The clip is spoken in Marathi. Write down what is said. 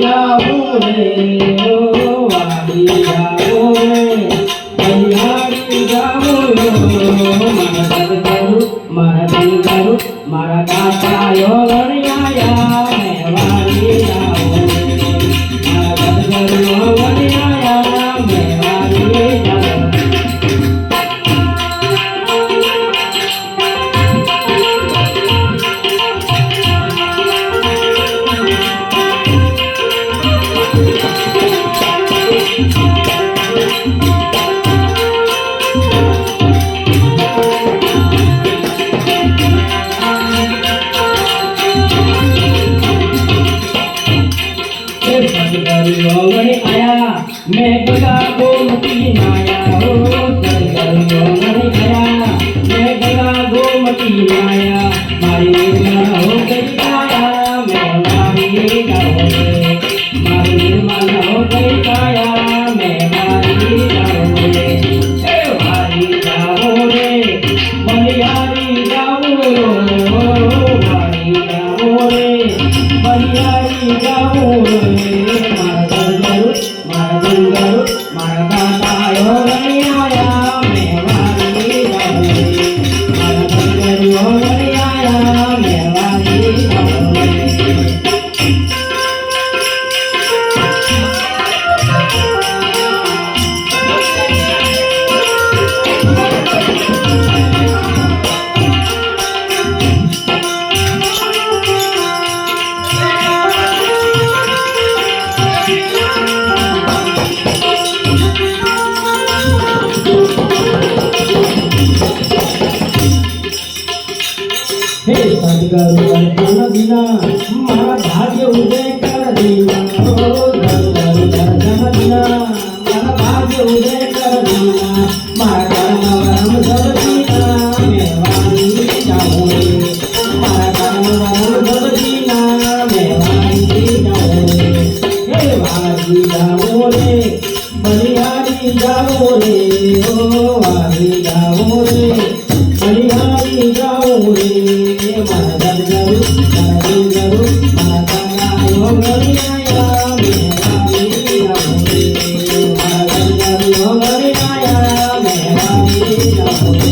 જાઉં રે ઓ વાડી જાઉં રે બલિહારી જાઉં મારા દિલ કરું મારા કાકા યોગણિયા મેવાડી જાઉં મારા દિલ કરું યોગણિયા મેવાડી જાઉં योगणी आया मैं गंगा गोमती नाया हो योगणी आया मैं गंगा गोमती नाया मारी निर्मल हो गई काया मैं मारी जाओ रे मारी निर्मल हो गई काया मैं मारी जाओ रे ए मारी जाओ रे बलिहारी जाओ मारी जाओ रे बलिहारी जाओ रे मारा काका योगणिया मेवाड़ी जाऊं मारा काका योगणिया मेवाड़ी जाऊं हे सदगुरु दर्शन बिना मारा भाग्य उदय कर दीना ओ सदगुरु दर्शन बिना मारा भाग्य उदय कर दीना मारा कर्म वर्म सब दीना मेवाड़ी जाऊं रे मारा कर्म वर्म सब दीना मेवाड़ी जाऊं रे हे वाड़ी जाऊं रे बलिहारी जाऊं रे ओ वाड़ी जाऊं रे बलिहारी जाऊं रे मारा दिल करू मारा काका योगणिया मेवाड़ी जाऊं रे मारा दिल करू योगणिया मेवाड़ी जाऊं रे